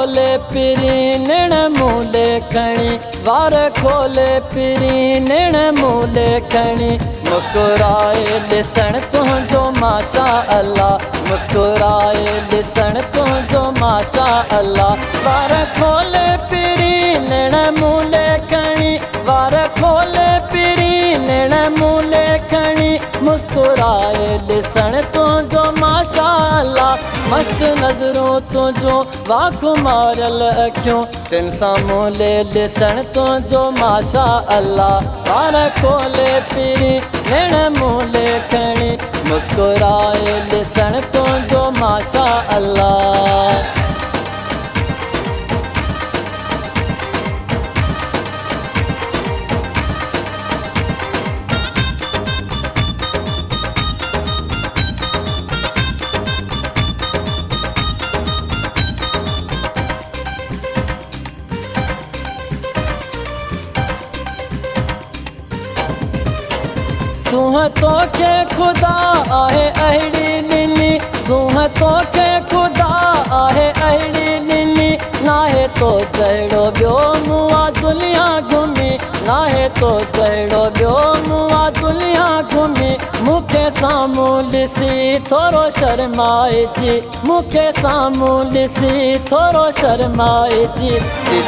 खोले पिरी निण मूले खणी वार खोले पिरी निण मूले खणी मुस्कुराए लिसण तुझो माशा अल्लाह मुस्कुराए लिसण तुझो माशा अल्लाह वार खोले पिरी निण मूले खणी वार खोले पिरी निण मूले खणी मुस्कुराए लिसण तुझो माशा अल्लाह मस्त नज़रों तुझो वाख मारल अखियों तिन साम्हूं लिसण तुझो माशा अल्लाह वार खोले पिरी निण मूले खणी मुस्कुराए लिसण तुझो माशा अल्लाह। सूह तोखे खुदा आहे अहिड़ी लिली सूह तोखे खुदा आहे अहिड़ी लिली नाहे तो जहिड़ो ॿियो मुआ दुनिया घुमी नाहे तो जहिड़ो ॿियो मुआ दुनिया घुमी मूंखे साम्हूं ॾिसी थोरो शर्माइजी मूंखे साम्हूं ॾिसी थोरो शर्माइजी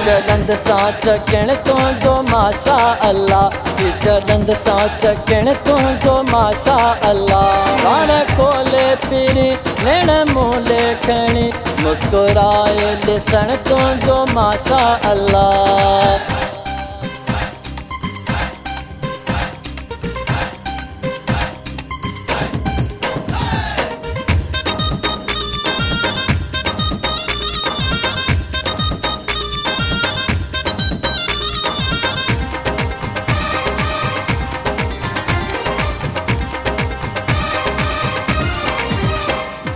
चलंद सां चकण तुंहिंजो माशा अल्लाह चलंद सां चकण तुंहिंजो माशा अल्लाह वार खोले पिरी निण मूले खणी मुस्कुराए लिसण तुंहिंजो माशा अल्लाह।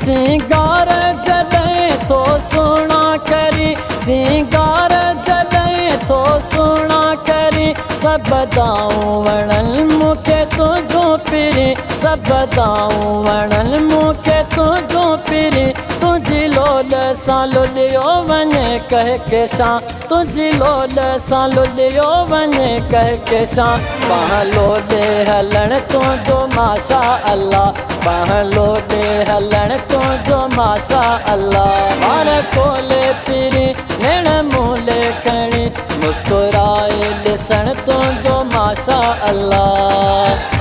सिंगार जॾहिं तो सुहिणा करी सिंगार जॾहिं तो सुहिणा करी सभु दाऊं वणनि मूंखे तुंहिंजो पिरी सभु दाऊं वणनि मूंखे तुंहिंजो पिरी तुंहिंजी लोल सां लुलियो वञे कहके सां तुंहिंजी लोल सां लुलियो वञे कहके सां बाह लोले हलण तुंहिंजो माशा अल्लाह बाह लोले हलण तुंहिंजो माशा अल्लाह वार खोले पिरी निण मूले खणी मुस्कुराए लिसण तुंहिंजो माशा अल्लाह।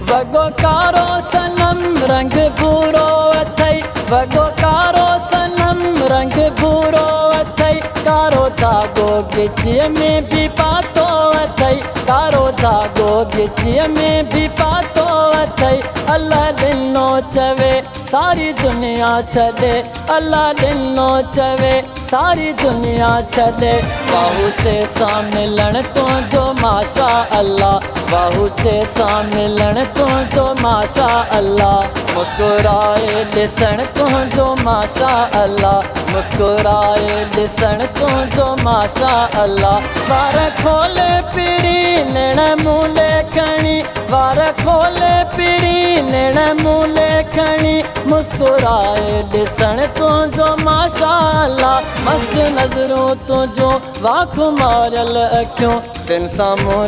वगो कारो सनम रंग भूरो अथई वगो कारो सनम रंग भूरो अथई कारो धागो गिचीअ में भी पातो अथई कारो धागो गिचीअ में भी पातो अथई अल्लाह ॾिनो चवे सारी दुनिया छॾे अल्लाह ॾिनो चवे सारी दुनिया छॾे बाहूचे सां मिलण तुंहिंजो माशा अल्लाह बाहूचे सां मिलण तुंहिंजो माशा अल्लाह मुस्कुराए लिसण तुंहिंजो माशा अल्लाह मुस्कुराए लिसण तुंहिंजो माशा अल्लाह वार खोले पिरी निण मूले खणी वार खोले पिरी निण मूले खणी मुस्कुराए लिसण तुंहिंजो माशा अल्लाह मस्त नज़रूं तुंहिंजो वाख मारल अखियूं तिन साम्हूं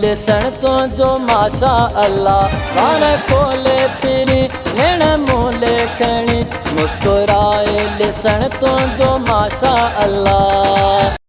लिसण तुंहिंजो माशा अल्लाह वार खोले पिरी निण मूले खणी मुस्कुराए लिसण तुंहिंजो माशा अल्लाह।